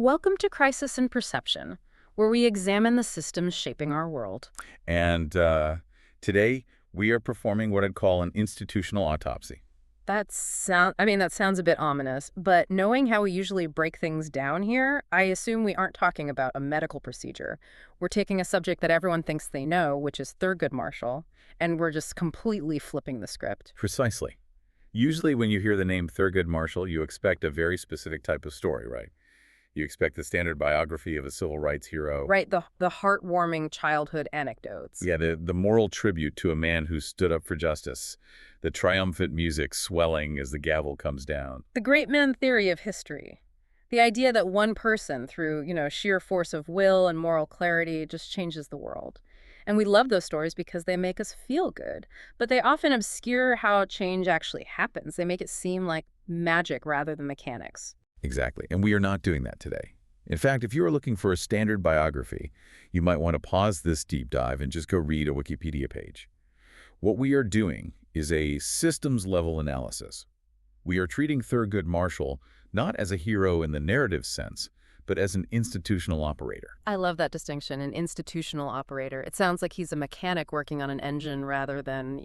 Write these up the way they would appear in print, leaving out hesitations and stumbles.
Welcome to Crisis and Perception, where we examine the systems shaping our world. And today we are performing what I'd call an institutional autopsy. That sounds a bit ominous, but knowing how we usually break things down here, I assume we aren't talking about a medical procedure. We're taking a subject that everyone thinks they know, which is Thurgood Marshall, and we're just completely flipping the script. Precisely. Usually when you hear the name Thurgood Marshall, you expect a very specific type of story, right? You expect the standard biography of a civil rights hero. Right, the heartwarming childhood anecdotes. Yeah, the moral tribute to a man who stood up for justice. The triumphant music swelling as the gavel comes down. The great man theory of history. The idea that one person, through, sheer force of will and moral clarity, just changes the world. And we love those stories because they make us feel good. But they often obscure how change actually happens. They make it seem like magic rather than mechanics. Exactly. And we are not doing that today. In fact, if you are looking for a standard biography, you might want to pause this deep dive and just go read a Wikipedia page. What we are doing is a systems-level analysis. We are treating Thurgood Marshall not as a hero in the narrative sense, but as an institutional operator. I love that distinction, an institutional operator. It sounds like he's a mechanic working on an engine rather than,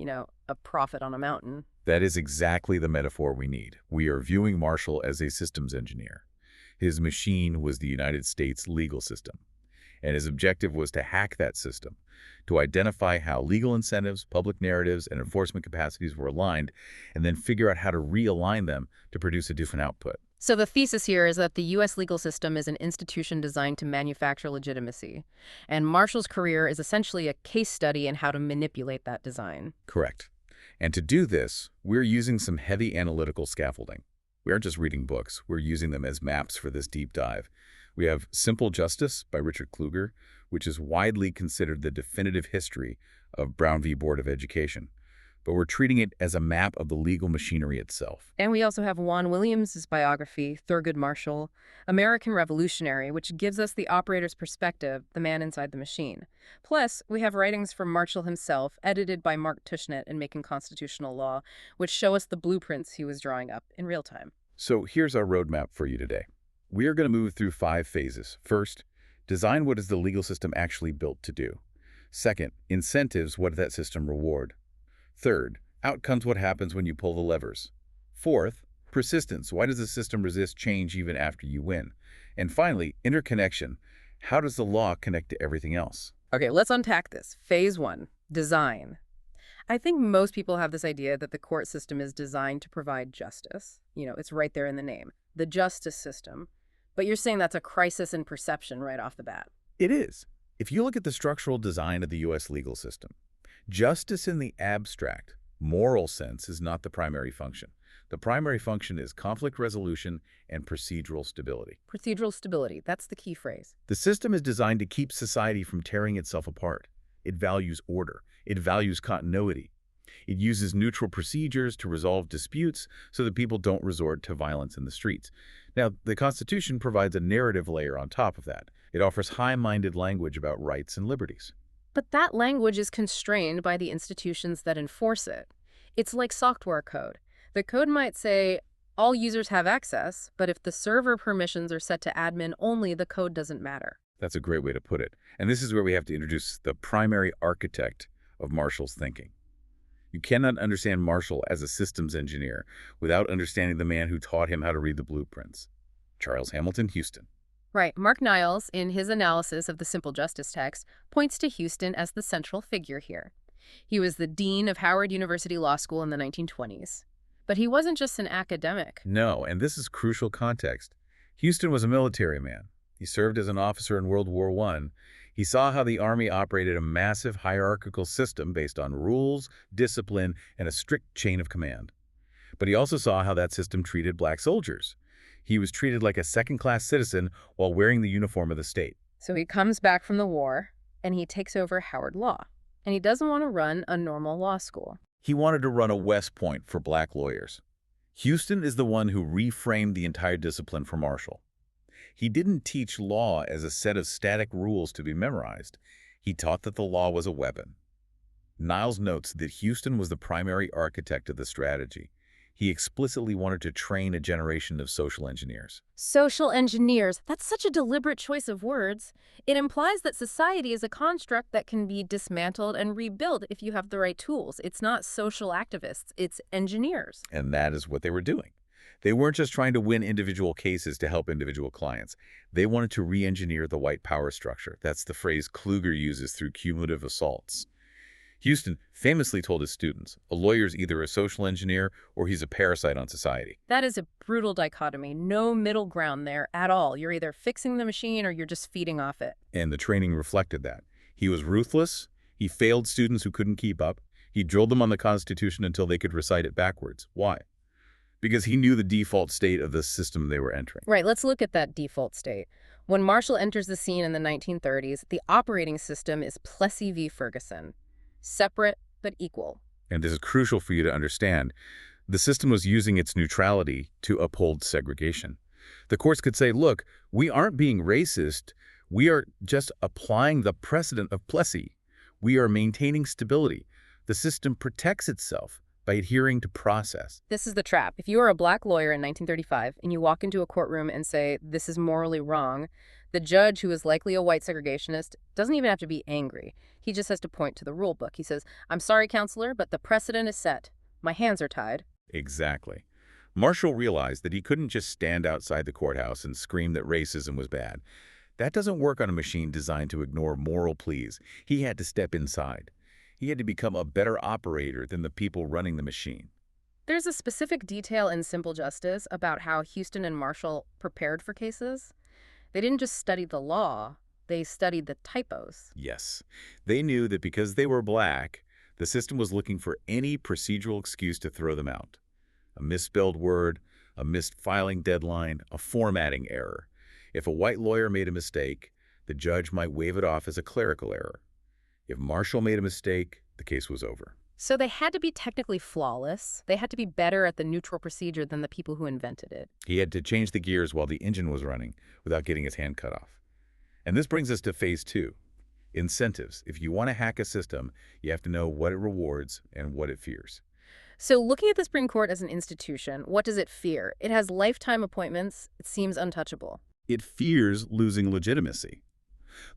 a prophet on a mountain. That is exactly the metaphor we need. We are viewing Marshall as a systems engineer. His machine was the United States legal system, and his objective was to hack that system, to identify how legal incentives, public narratives, and enforcement capacities were aligned, and then figure out how to realign them to produce a different output. So the thesis here is that the U.S. legal system is an institution designed to manufacture legitimacy, and Marshall's career is essentially a case study in how to manipulate that design. Correct. And to do this, we're using some heavy analytical scaffolding. We aren't just reading books, we're using them as maps for this deep dive. We have Simple Justice by Richard Kluger, which is widely considered the definitive history of Brown v. Board of Education. But we're treating it as a map of the legal machinery itself. And we also have Juan Williams' biography, Thurgood Marshall, American Revolutionary, which gives us the operator's perspective, the man inside the machine. Plus, we have writings from Marshall himself, edited by Mark Tushnet in Making Constitutional Law, which show us the blueprints he was drawing up in real time. So here's our roadmap for you today. We are going to move through 5 phases. First, design what is the legal system actually built to do. Second, incentives, what does that system reward? Third, outcomes, what happens when you pull the levers. Fourth, persistence, why does the system resist change even after you win? And finally, interconnection, how does the law connect to everything else? Okay, let's unpack this. Phase 1, design. I think most people have this idea that the court system is designed to provide justice. It's right there in the name, the justice system. But you're saying that's a crisis in perception right off the bat. It is. If you look at the structural design of the U.S. legal system, justice in the abstract, moral sense is not the primary function. The primary function is conflict resolution and procedural stability. Procedural stability, that's the key phrase. The system is designed to keep society from tearing itself apart. It values order. It values continuity. It uses neutral procedures to resolve disputes so that people don't resort to violence in the streets. Now, the Constitution provides a narrative layer on top of that. It offers high-minded language about rights and liberties. But that language is constrained by the institutions that enforce it. It's like software code. The code might say, all users have access, but if the server permissions are set to admin only, the code doesn't matter. That's a great way to put it. And this is where we have to introduce the primary architect of Marshall's thinking. You cannot understand Marshall as a systems engineer without understanding the man who taught him how to read the blueprints, Charles Hamilton Houston. Right. Mark Niles, in his analysis of the Simple Justice text, points to Houston as the central figure here. He was the dean of Howard University Law School in the 1920s. But he wasn't just an academic. No, and this is crucial context. Houston was a military man. He served as an officer in World War I. He saw how the Army operated a massive hierarchical system based on rules, discipline, and a strict chain of command. But he also saw how that system treated black soldiers. He was treated like a second-class citizen while wearing the uniform of the state. So he comes back from the war, and he takes over Howard Law. And he doesn't want to run a normal law school. He wanted to run a West Point for black lawyers. Houston is the one who reframed the entire discipline for Marshall. He didn't teach law as a set of static rules to be memorized. He taught that the law was a weapon. Niles notes that Houston was the primary architect of the strategy. He explicitly wanted to train a generation of social engineers. Social engineers, that's such a deliberate choice of words. It implies that society is a construct that can be dismantled and rebuilt if you have the right tools. It's not social activists, it's engineers. And that is what they were doing. They weren't just trying to win individual cases to help individual clients. They wanted to re-engineer the white power structure. That's the phrase Kluger uses through cumulative assaults. Houston famously told his students, a lawyer's either a social engineer or he's a parasite on society. That is a brutal dichotomy. No middle ground there at all. You're either fixing the machine or you're just feeding off it. And the training reflected that. He was ruthless. He failed students who couldn't keep up. He drilled them on the Constitution until they could recite it backwards. Why? Because he knew the default state of the system they were entering. Right, let's look at that default state. When Marshall enters the scene in the 1930s, the operating system is Plessy v. Ferguson. Separate but equal. And this is crucial for you to understand. The system was using its neutrality to uphold segregation. The courts could say, look, we aren't being racist. We are just applying the precedent of Plessy. We are maintaining stability. The system protects itself by adhering to process. This is the trap. If you are a black lawyer in 1935 and you walk into a courtroom and say, this is morally wrong, the judge, who is likely a white segregationist, doesn't even have to be angry. He just has to point to the rule book. He says, I'm sorry, counselor, but the precedent is set. My hands are tied. Exactly. Marshall realized that he couldn't just stand outside the courthouse and scream that racism was bad. That doesn't work on a machine designed to ignore moral pleas. He had to step inside. He had to become a better operator than the people running the machine. There's a specific detail in Simple Justice about how Houston and Marshall prepared for cases. They didn't just study the law, they studied the typos. Yes. They knew that because they were black, the system was looking for any procedural excuse to throw them out. A misspelled word, a missed filing deadline, a formatting error. If a white lawyer made a mistake, the judge might wave it off as a clerical error. If Marshall made a mistake, the case was over. So they had to be technically flawless. They had to be better at the neutral procedure than the people who invented it. He had to change the gears while the engine was running without getting his hand cut off. And this brings us to phase 2. Incentives. If you want to hack a system, you have to know what it rewards and what it fears. So looking at the Supreme Court as an institution, what does it fear? It has lifetime appointments. It seems untouchable. It fears losing legitimacy.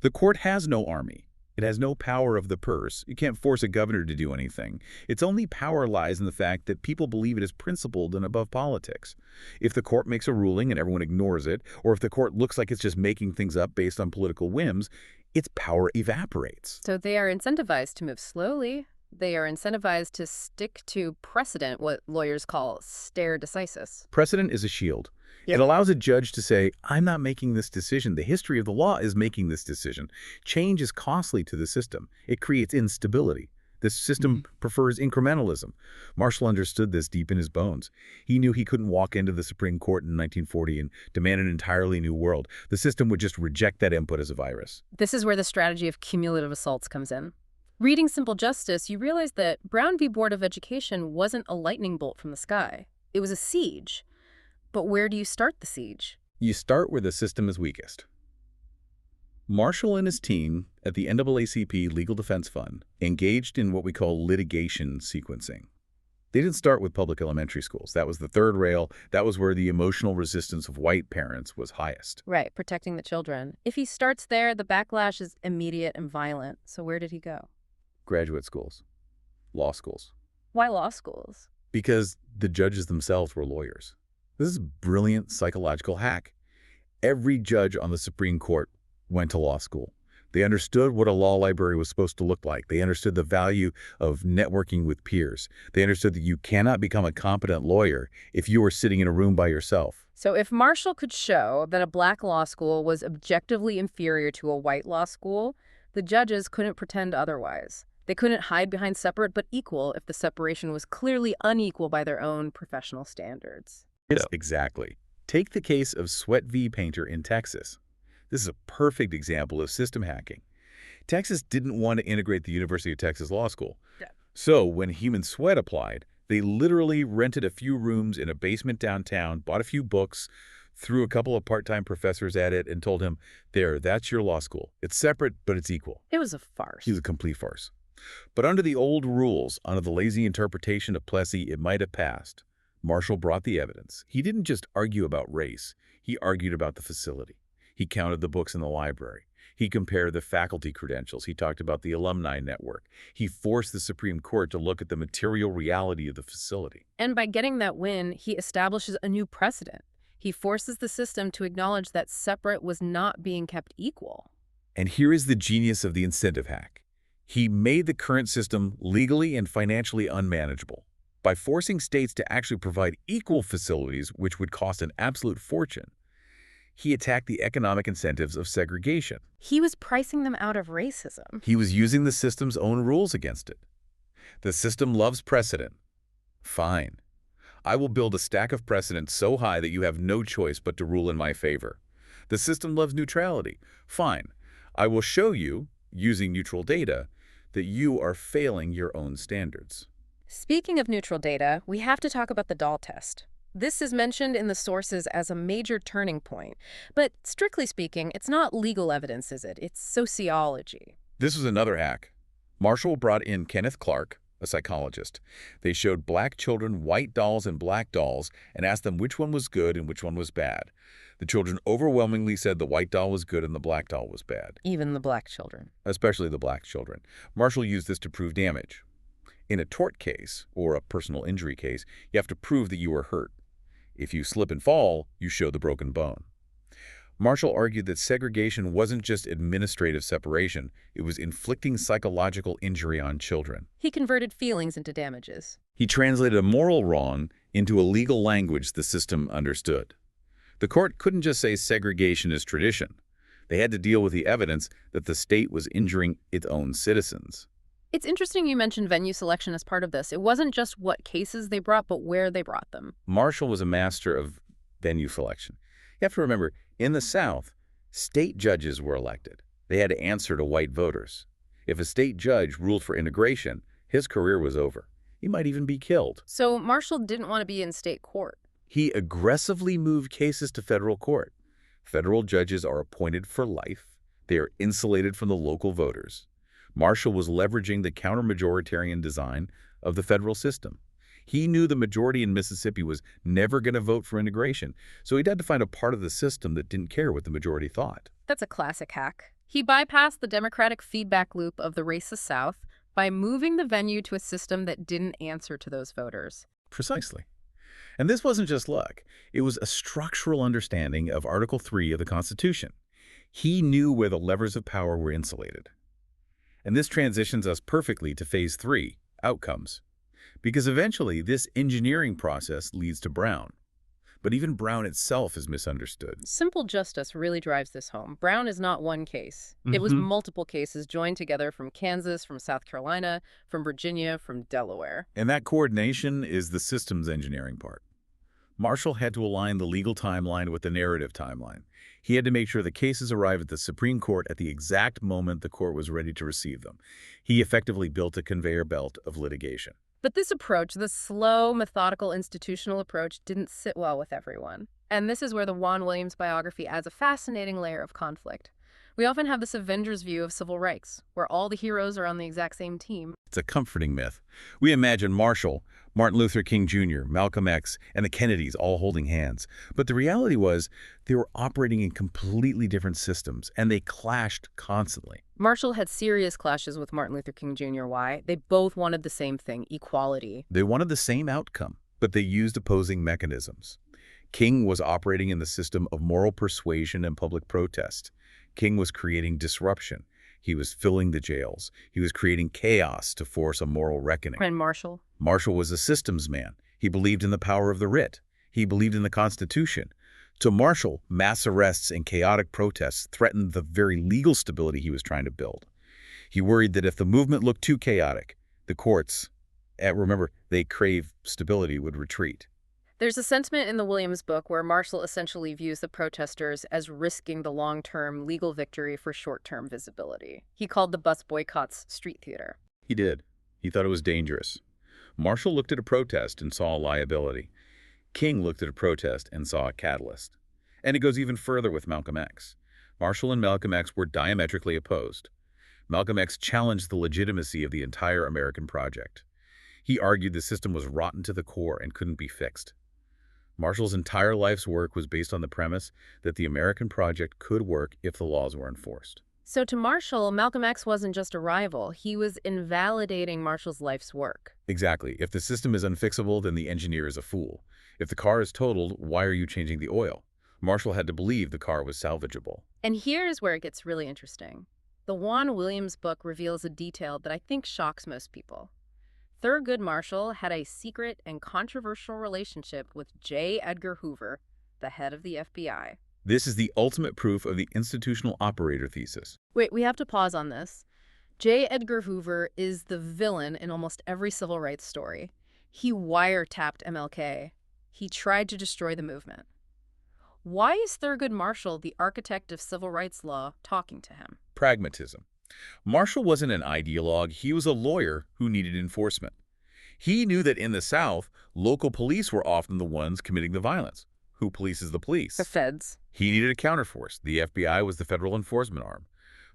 The court has no army. It has no power of the purse. You can't force a governor to do anything. Its only power lies in the fact that people believe it is principled and above politics. If the court makes a ruling and everyone ignores it, or if the court looks like it's just making things up based on political whims, its power evaporates. So they are incentivized to move slowly. They are incentivized to stick to precedent, what lawyers call stare decisis. Precedent is a shield. It allows a judge to say, I'm not making this decision. The history of the law is making this decision. Change is costly to the system. It creates instability. This system prefers incrementalism. Marshall understood this deep in his bones. He knew he couldn't walk into the Supreme Court in 1940 and demand an entirely new world. The system would just reject that input as a virus. This is where the strategy of cumulative assaults comes in. Reading Simple Justice, you realize that Brown v. Board of Education wasn't a lightning bolt from the sky. It was a siege. But where do you start the siege? You start where the system is weakest. Marshall and his team at the NAACP Legal Defense Fund engaged in what we call litigation sequencing. They didn't start with public elementary schools. That was the third rail. That was where the emotional resistance of white parents was highest. Right, protecting the children. If he starts there, the backlash is immediate and violent. So where did he go? Graduate schools, law schools. Why law schools? Because the judges themselves were lawyers. This is a brilliant psychological hack. Every judge on the Supreme Court went to law school. They understood what a law library was supposed to look like. They understood the value of networking with peers. They understood that you cannot become a competent lawyer if you are sitting in a room by yourself. So if Marshall could show that a black law school was objectively inferior to a white law school, the judges couldn't pretend otherwise. They couldn't hide behind separate but equal if the separation was clearly unequal by their own professional standards. Yes, exactly. Take the case of Sweat v. Painter in Texas. This is a perfect example of system hacking. Texas didn't want to integrate the University of Texas Law School. So when Human Sweat applied, they literally rented a few rooms in a basement downtown, bought a few books, threw a couple of part-time professors at it, and told him, there, that's your law school. It's separate, but it's equal. It was a farce. It was a complete farce. But under the old rules, under the lazy interpretation of Plessy, it might have passed. Marshall brought the evidence. He didn't just argue about race. He argued about the facility. He counted the books in the library. He compared the faculty credentials. He talked about the alumni network. He forced the Supreme Court to look at the material reality of the facility. And by getting that win, he establishes a new precedent. He forces the system to acknowledge that separate was not being kept equal. And here is the genius of the incentive hack. He made the current system legally and financially unmanageable. By forcing states to actually provide equal facilities, which would cost an absolute fortune, he attacked the economic incentives of segregation. He was pricing them out of racism. He was using the system's own rules against it. The system loves precedent. Fine. I will build a stack of precedent so high that you have no choice but to rule in my favor. The system loves neutrality. Fine. I will show you, using neutral data, that you are failing your own standards. Speaking of neutral data, we have to talk about the Dahl test. This is mentioned in the sources as a major turning point. But strictly speaking, it's not legal evidence, is it? It's sociology. This was another hack. Marshall brought in Kenneth Clark, a psychologist. They showed black children white dolls and black dolls and asked them which one was good and which one was bad. The children overwhelmingly said the white doll was good and the black doll was bad. Even the black children. Especially the black children. Marshall used this to prove damage. In a tort case, or a personal injury case, you have to prove that you were hurt. If you slip and fall, you show the broken bone. Marshall argued that segregation wasn't just administrative separation, it was inflicting psychological injury on children. He converted feelings into damages. He translated a moral wrong into a legal language the system understood. The court couldn't just say segregation is tradition. They had to deal with the evidence that the state was injuring its own citizens. It's interesting you mentioned venue selection as part of this. It wasn't just what cases they brought, but where they brought them. Marshall was a master of venue selection. You have to remember, in the South, state judges were elected. They had to answer to white voters. If a state judge ruled for integration, his career was over. He might even be killed. So Marshall didn't want to be in state court. He aggressively moved cases to federal court. Federal judges are appointed for life. They are insulated from the local voters. Marshall was leveraging the counter-majoritarian design of the federal system. He knew the majority in Mississippi was never going to vote for integration, so he had to find a part of the system that didn't care what the majority thought. That's a classic hack. He bypassed the democratic feedback loop of the racist South by moving the venue to a system that didn't answer to those voters. Precisely. And this wasn't just luck. It was a structural understanding of Article 3 of the Constitution. He knew where the levers of power were insulated. And this transitions us perfectly to Phase 3, outcomes. Because eventually, this engineering process leads to Brown. But even Brown itself is misunderstood. Simple justice really drives this home. Brown is not one case. It was multiple cases joined together from Kansas, from South Carolina, from Virginia, from Delaware. And that coordination is the systems engineering part. Marshall had to align the legal timeline with the narrative timeline. He had to make sure the cases arrived at the Supreme Court at the exact moment the court was ready to receive them. He effectively built a conveyor belt of litigation. But this approach, the slow, methodical, institutional approach, didn't sit well with everyone. And this is where the Juan Williams biography adds a fascinating layer of conflict. We often have this Avengers view of civil rights, where all the heroes are on the exact same team. It's a comforting myth. We imagine Marshall, Martin Luther King Jr., Malcolm X, and the Kennedys all holding hands. But the reality was they were operating in completely different systems, and they clashed constantly. Marshall had serious clashes with Martin Luther King Jr. Why? They both wanted the same thing, equality. They wanted the same outcome, but they used opposing mechanisms. King was operating in the system of moral persuasion and public protest. King was creating disruption. He was filling the jails. He was creating chaos to force a moral reckoning. And Marshall? Marshall was a systems man. He believed in the power of the writ. He believed in the Constitution. To Marshall, mass arrests and chaotic protests threatened the very legal stability he was trying to build. He worried that if the movement looked too chaotic, the courts, remember, they crave stability, would retreat. There's a sentiment in the Williams book where Marshall essentially views the protesters as risking the long-term legal victory for short-term visibility. He called the bus boycotts street theater. He did. He thought it was dangerous. Marshall looked at a protest and saw a liability. King looked at a protest and saw a catalyst. And it goes even further with Malcolm X. Marshall and Malcolm X were diametrically opposed. Malcolm X challenged the legitimacy of the entire American project. He argued the system was rotten to the core and couldn't be fixed. Marshall's entire life's work was based on the premise that the American project could work if the laws were enforced. So to Marshall, Malcolm X wasn't just a rival. He was invalidating Marshall's life's work. Exactly. If the system is unfixable, then the engineer is a fool. If the car is totaled, why are you changing the oil? Marshall had to believe the car was salvageable. And here's where it gets really interesting. The Juan Williams book reveals a detail that I think shocks most people. Thurgood Marshall had a secret and controversial relationship with J. Edgar Hoover, the head of the FBI. This is the ultimate proof of the institutional operator thesis. Wait, we have to pause on this. J. Edgar Hoover is the villain in almost every civil rights story. He wiretapped MLK. He tried to destroy the movement. Why is Thurgood Marshall, the architect of civil rights law, talking to him? Pragmatism. Marshall wasn't an ideologue, he was a lawyer who needed enforcement. He knew that in the South, local police were often the ones committing the violence. Who polices the police? The feds. He needed a counterforce. The FBI was the federal enforcement arm.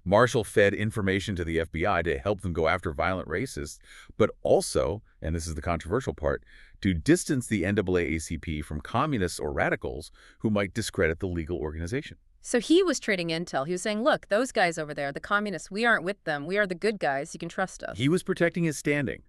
Marshall fed information to the FBI to help them go after violent racists, but also, and this is the controversial part, to distance the NAACP from communists or radicals who might discredit the legal organization. So he was trading intel. He was saying, look, those guys over there, the communists, we aren't with them. We are the good guys. You can trust us. He was protecting his standing.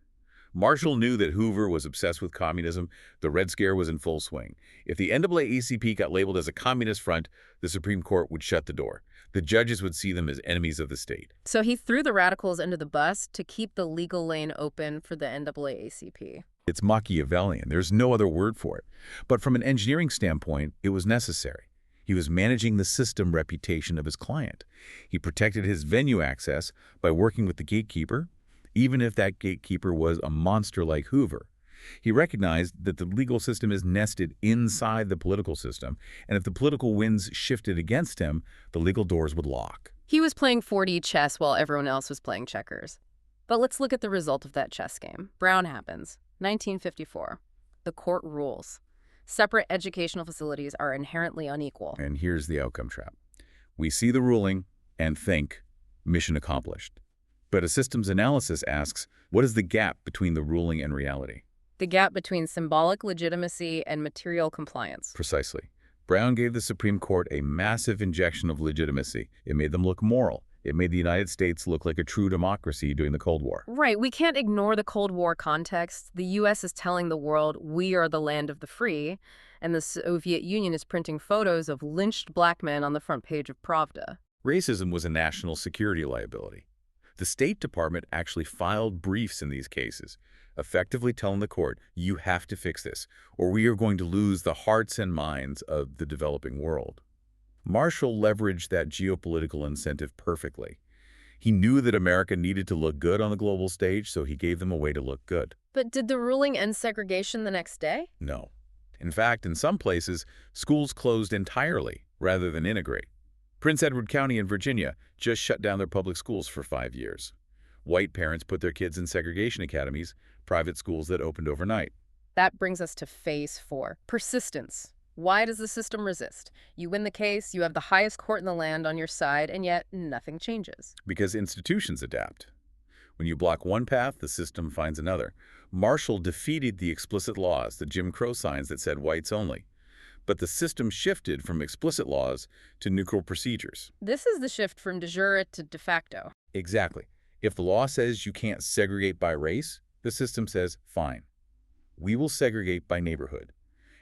Marshall knew that Hoover was obsessed with communism. The Red Scare was in full swing. If the NAACP got labeled as a communist front, the Supreme Court would shut the door. The judges would see them as enemies of the state. So he threw the radicals under the bus to keep the legal lane open for the NAACP. It's Machiavellian. There's no other word for it. But from an engineering standpoint, it was necessary. He was managing the system reputation of his client. He protected his venue access by working with the gatekeeper, even if that gatekeeper was a monster like Hoover. He recognized that the legal system is nested inside the political system, and if the political winds shifted against him, the legal doors would lock. He was playing 4D chess while everyone else was playing checkers. But let's look at the result of that chess game. Brown happens. 1954. The court rules. Separate educational facilities are inherently unequal. And here's the outcome trap. We see the ruling and think, mission accomplished. But a systems analysis asks, what is the gap between the ruling and reality? The gap between symbolic legitimacy and material compliance. Precisely. Brown gave the Supreme Court a massive injection of legitimacy. It made them look moral. It made the United States look like a true democracy during the Cold War. Right. We can't ignore the Cold War context. The U.S. is telling the world we are the land of the free, and the Soviet Union is printing photos of lynched black men on the front page of Pravda. Racism was a national security liability. The State Department actually filed briefs in these cases, effectively telling the court, you have to fix this, or we are going to lose the hearts and minds of the developing world. Marshall leveraged that geopolitical incentive perfectly. He knew that America needed to look good on the global stage, so he gave them a way to look good. But did the ruling end segregation the next day? No. In fact, in some places, schools closed entirely rather than integrate. Prince Edward County in Virginia just shut down their public schools for 5 years. White parents put their kids in segregation academies, private schools that opened overnight. That brings us to phase 4, persistence. Why does the system resist? You win the case, you have the highest court in the land on your side, and yet nothing changes. Because institutions adapt. When you block one path, the system finds another. Marshall defeated the explicit laws, the Jim Crow signs that said whites only. But the system shifted from explicit laws to neutral procedures. This is the shift from de jure to de facto. Exactly. If the law says you can't segregate by race, the system says, fine. We will segregate by neighborhood.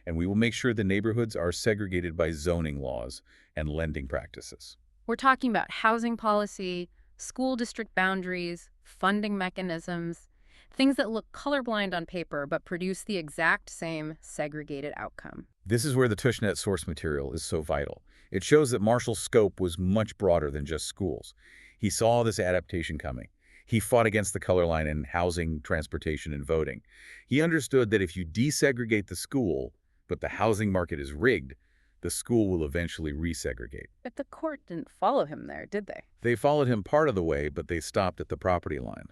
And we will make sure the neighborhoods are segregated by zoning laws and lending practices. We're talking about housing policy, school district boundaries, funding mechanisms, things that look colorblind on paper but produce the exact same segregated outcome. This is where the Tushnet source material is so vital. It shows that Marshall's scope was much broader than just schools. He saw this adaptation coming. He fought against the color line in housing, transportation, and voting. He understood that if you desegregate the school, but the housing market is rigged, the school will eventually resegregate. But the court didn't follow him there, did they? They followed him part of the way, but they stopped at the property line.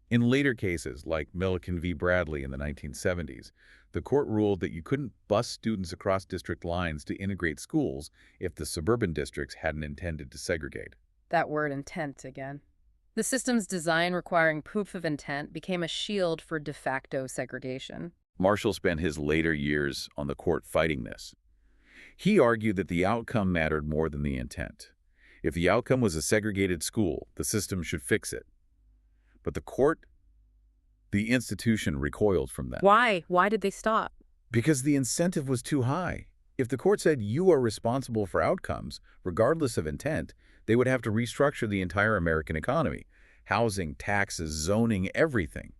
In later cases, like Milliken v. Bradley in the 1970s, the court ruled that you couldn't bus students across district lines to integrate schools if the suburban districts hadn't intended to segregate. That word intent again. The system's design requiring proof of intent became a shield for de facto segregation. Marshall spent his later years on the court fighting this. He argued that the outcome mattered more than the intent. If the outcome was a segregated school, the system should fix it. But the court, the institution, recoiled from that. Why? Why did they stop? Because the incentive was too high. If the court said you are responsible for outcomes, regardless of intent, they would have to restructure the entire American economy. Housing, taxes, zoning, everything.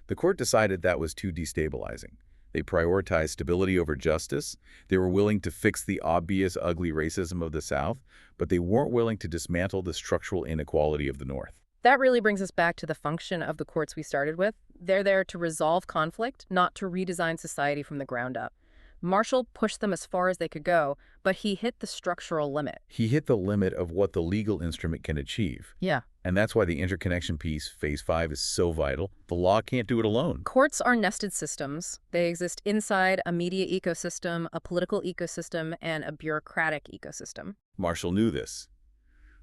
The court decided that was too destabilizing. They prioritized stability over justice. They were willing to fix the obvious, ugly racism of the South, but they weren't willing to dismantle the structural inequality of the North. That really brings us back to the function of the courts we started with. They're there to resolve conflict, not to redesign society from the ground up. Marshall pushed them as far as they could go, but he hit the structural limit. He hit the limit of what the legal instrument can achieve. Yeah. And that's why the interconnection piece, Phase 5, is so vital. The law can't do it alone. Courts are nested systems. They exist inside a media ecosystem, a political ecosystem, and a bureaucratic ecosystem. Marshall knew this.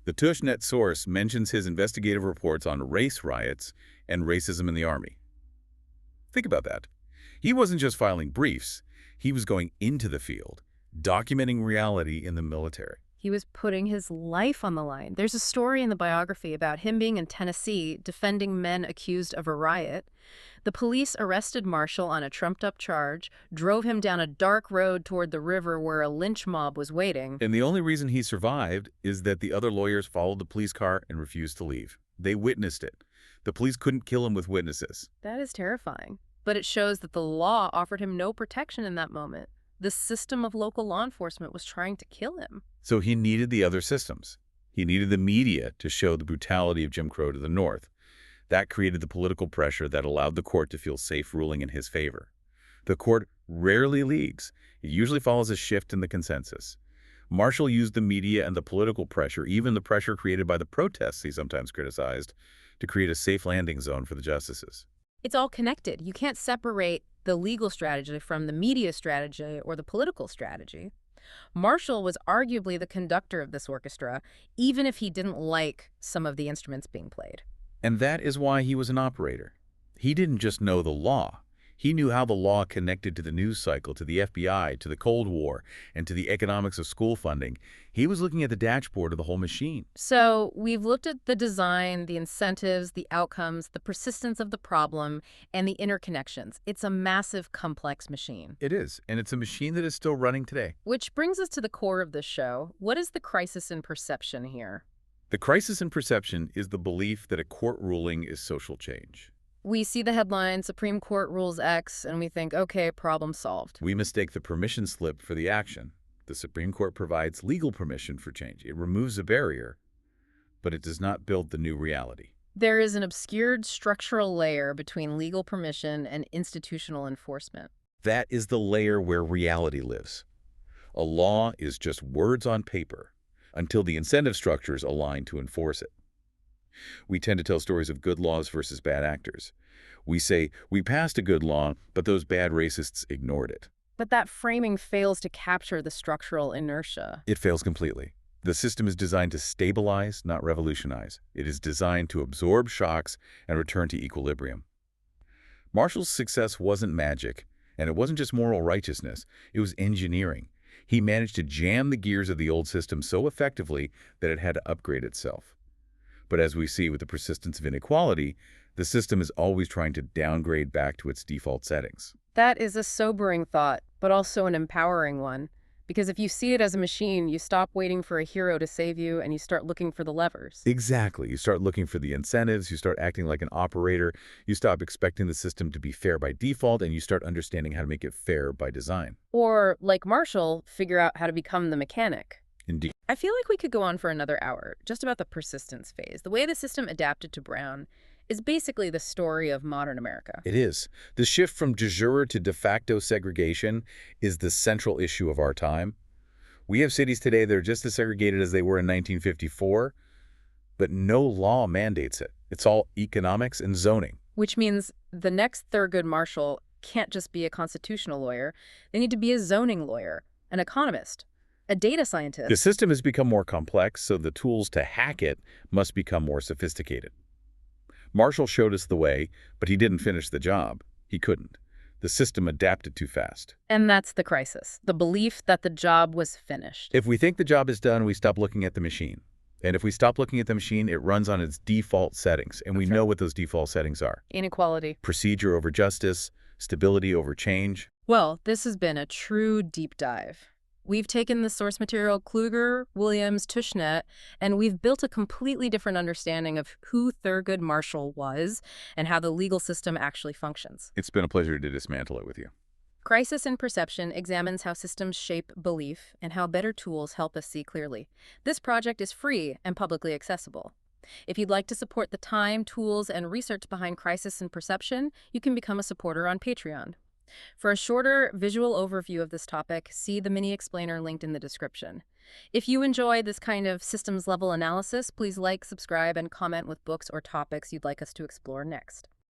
The Tushnet source mentions his investigative reports on race riots and racism in the Army. Think about that. He wasn't just filing briefs. He was going into the field, documenting reality in the military. He was putting his life on the line. There's a story in the biography about him being in Tennessee defending men accused of a riot. The police arrested Marshall on a trumped-up charge, drove him down a dark road toward the river where a lynch mob was waiting. And the only reason he survived is that the other lawyers followed the police car and refused to leave. They witnessed it. The police couldn't kill him with witnesses. That is terrifying. But it shows that the law offered him no protection in that moment. The system of local law enforcement was trying to kill him. So he needed the other systems. He needed the media to show the brutality of Jim Crow to the North. That created the political pressure that allowed the court to feel safe ruling in his favor. The court rarely leagues. It usually follows a shift in the consensus. Marshall used the media and the political pressure, even the pressure created by the protests he sometimes criticized, to create a safe landing zone for the justices. It's all connected. You can't separate the legal strategy from the media strategy or the political strategy. Marshall was arguably the conductor of this orchestra, even if he didn't like some of the instruments being played. And that is why he was an operator. He didn't just know the law. He knew how the law connected to the news cycle, to the FBI, to the Cold War, and to the economics of school funding. He was looking at the dashboard of the whole machine. So we've looked at the design, the incentives, the outcomes, the persistence of the problem, and the interconnections. It's a massive, complex machine. It is, and it's a machine that is still running today. Which brings us to the core of this show. What is the crisis in perception here? The crisis in perception is the belief that a court ruling is social change. We see the headline, Supreme Court rules X, and we think, okay, problem solved. We mistake the permission slip for the action. The Supreme Court provides legal permission for change. It removes a barrier, but it does not build the new reality. There is an obscured structural layer between legal permission and institutional enforcement. That is the layer where reality lives. A law is just words on paper until the incentive structures align to enforce it. We tend to tell stories of good laws versus bad actors. We say, we passed a good law, but those bad racists ignored it. But that framing fails to capture the structural inertia. It fails completely. The system is designed to stabilize, not revolutionize. It is designed to absorb shocks and return to equilibrium. Marshall's success wasn't magic, and it wasn't just moral righteousness. It was engineering. He managed to jam the gears of the old system so effectively that it had to upgrade itself. But as we see with the persistence of inequality, the system is always trying to downgrade back to its default settings. That is a sobering thought, but also an empowering one. Because if you see it as a machine, you stop waiting for a hero to save you and you start looking for the levers. Exactly. You start looking for the incentives, you start acting like an operator, you stop expecting the system to be fair by default, and you start understanding how to make it fair by design. Or, like Marshall, figure out how to become the mechanic. Indeed. I feel like we could go on for another hour just about the persistence phase. The way the system adapted to Brown is basically the story of modern America. It is. The shift from de jure to de facto segregation is the central issue of our time. We have cities today that are just as segregated as they were in 1954, but no law mandates it. It's all economics and zoning. Which means the next Thurgood Marshall can't just be a constitutional lawyer. They need to be a zoning lawyer, an economist, a data scientist. The system has become more complex, so the tools to hack it must become more sophisticated. Marshall showed us the way, but he didn't finish the job. He couldn't. The system adapted too fast. And that's the crisis, the belief that the job was finished. If we think the job is done, we stop looking at the machine. And if we stop looking at the machine, it runs on its default settings, and we know what those default settings are. Inequality. Procedure over justice, stability over change. Well, this has been a true deep dive. We've taken the source material Kluger, Williams, Tushnet, and we've built a completely different understanding of who Thurgood Marshall was and how the legal system actually functions. It's been a pleasure to dismantle it with you. Crisis in Perception examines how systems shape belief and how better tools help us see clearly. This project is free and publicly accessible. If you'd like to support the time, tools, and research behind Crisis in Perception, you can become a supporter on Patreon. For a shorter visual overview of this topic, see the mini explainer linked in the description. If you enjoy this kind of systems-level analysis, please like, subscribe, and comment with books or topics you'd like us to explore next.